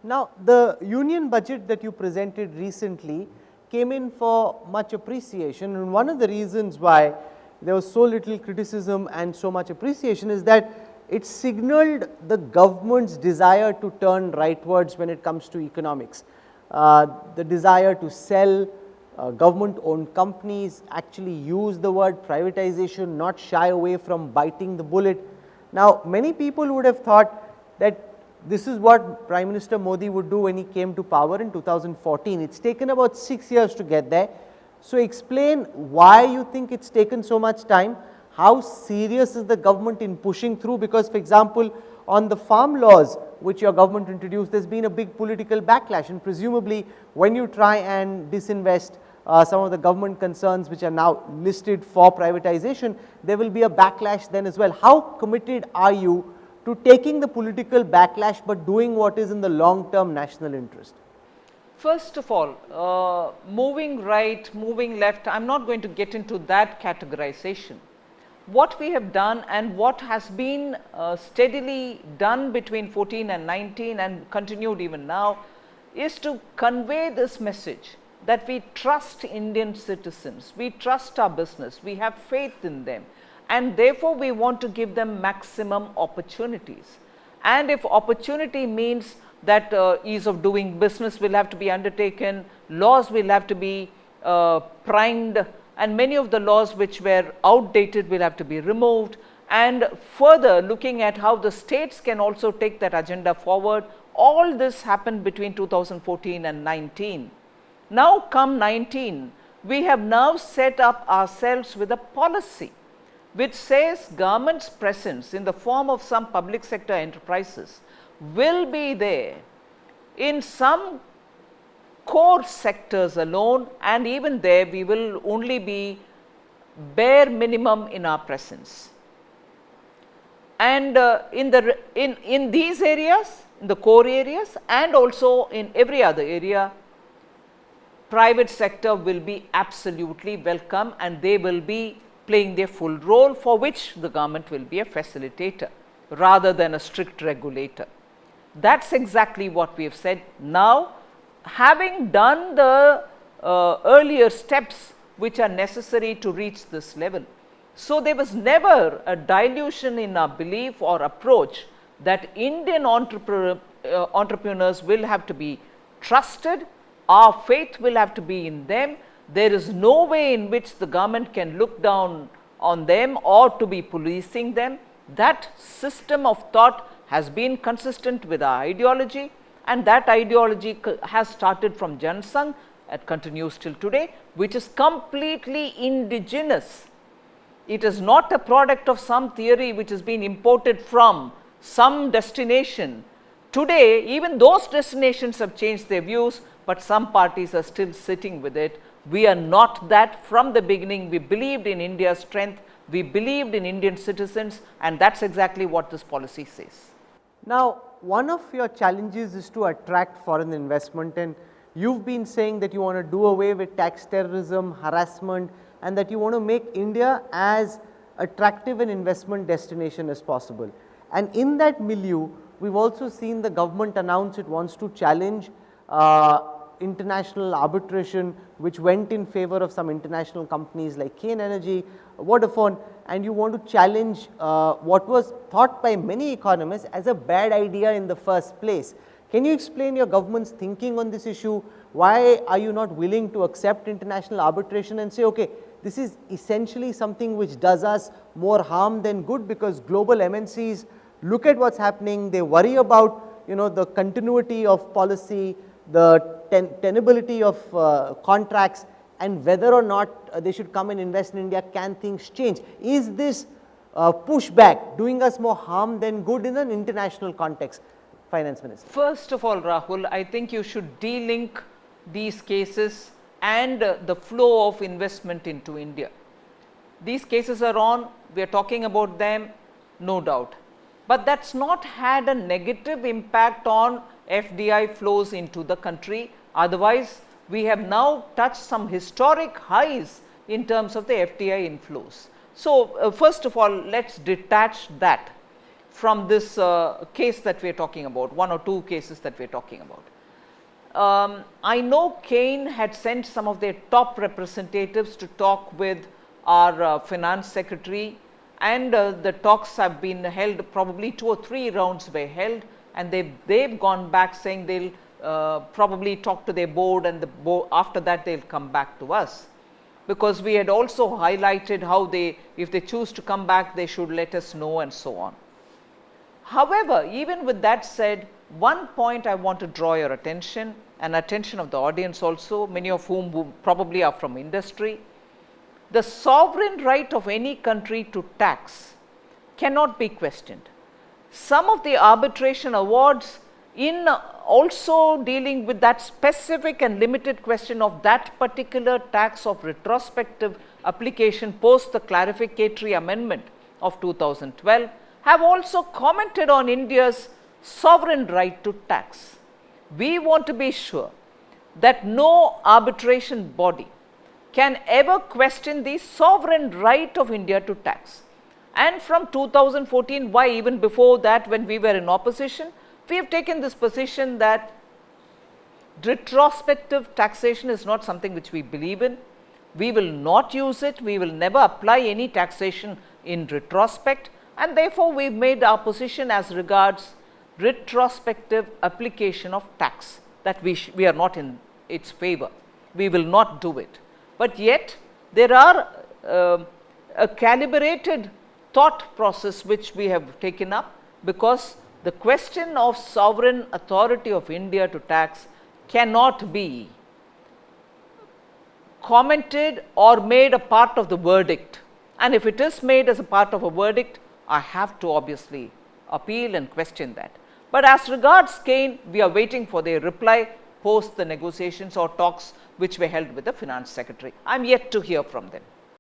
Now, the union budget that you presented recently came in for much appreciation, and one of the reasons why there was so little criticism and so much appreciation is that it signaled the government's desire to turn rightwards when it comes to economics. The desire to sell government owned companies, actually use the word privatization, not shy away from biting the bullet. Now, many people would have thought that this is what Prime Minister Modi would do when he came to power in 2014. It's taken about 6 years to get there. So, explain why you think it's taken so much time, how serious is the government in pushing through, because for example, on the farm laws which your government introduced, there's been a big political backlash, and presumably when you try and disinvest some of the government concerns which are now listed for privatization, there will be a backlash then as well. How committed are you to taking the political backlash but doing what is in the long term national interest? First of all, moving right, moving left, I am not going to get into that categorization. What we have done and what has been steadily done between 14 and 19 and continued even now is to convey this message that we trust Indian citizens, we trust our business, we have faith in them, and therefore we want to give them maximum opportunities. And if opportunity means that ease of doing business will have to be undertaken, laws will have to be primed, and many of the laws which were outdated will have to be removed, and further looking at how the states can also take that agenda forward. All this happened between 2014 and 19. Now come 19, we have now set up ourselves with a policy which says government's presence in the form of some public sector enterprises will be there in some core sectors alone, and even there we will only be bare minimum in our presence. And in these areas, in the core areas, and also in every other area, private sector will be absolutely welcome, and they will be playing their full role, for which the government will be a facilitator rather than a strict regulator. That's exactly what we have said. Now, having done the earlier steps which are necessary to reach this level, so there was never a dilution in our belief or approach that Indian entrepreneurs will have to be trusted, our faith will have to be in them. There is no way in which the government can look down on them or to be policing them. That system of thought has been consistent with our ideology, and that ideology has started from Jan Sangh and continues till today, which is completely indigenous. It is not a product of some theory which has been imported from some destination. Today, even those destinations have changed their views, but some parties are still sitting with it. We are not that. From the beginning, we believed in India's strength, we believed in Indian citizens, and that's exactly what this policy says. Now, one of your challenges is to attract foreign investment, and you've been saying that you want to do away with tax terrorism, harassment, and that you want to make India as attractive an investment destination as possible. And in that milieu, we've also seen the government announce it wants to challenge international arbitration which went in favor of some international companies like Kane Energy, Vodafone, and you want to challenge what was thought by many economists as a bad idea in the first place. Can you explain your government's thinking on this issue? Why are you not willing to accept international arbitration and say, okay, this is essentially something which does us more harm than good, because global MNCs look at what's happening, they worry about the continuity of policy, the tenability of contracts, and whether or not they should come and invest in India. Can things change? Is this pushback doing us more harm than good in an international context, Finance Minister? First of all, Rahul, I think you should de-link these cases and the flow of investment into India. These cases are on, we are talking about them, no doubt. But that's not had a negative impact on FDI flows into the country. Otherwise, we have now touched some historic highs in terms of the FDI inflows. So, first of all, let's detach that. from this case that we are talking about, one or two cases that we are talking about. I know Cain had sent some of their top representatives to talk with our finance secretary, and the talks have been held, probably 2 or 3 rounds were held, and they've gone back saying they'll probably talk to their board, and after that they'll come back to us. Because we had also highlighted how if they choose to come back, they should let us know and so on. However, even with that said, one point I want to draw your attention and attention of the audience also, many of whom probably are from industry. The sovereign right of any country to tax cannot be questioned. Some of the arbitration awards in also dealing with that specific and limited question of that particular tax of retrospective application post the clarificatory amendment of 2012 have also commented on India's sovereign right to tax. We want to be sure that no arbitration body can ever question the sovereign right of India to tax. And from 2014, why even before that, when we were in opposition, we have taken this position that retrospective taxation is not something which we believe in. We will not use it. We will never apply any taxation in retrospect, and therefore we've made our position as regards retrospective application of tax that we are not in its favor. We will not do it. But yet there are a calibrated thought process which we have taken up, because the question of sovereign authority of India to tax cannot be commented or made a part of the verdict. And if it is made as a part of a verdict, I have to obviously appeal and question that. But as regards Cain, we are waiting for their reply post the negotiations or talks which were held with the finance secretary. I am yet to hear from them.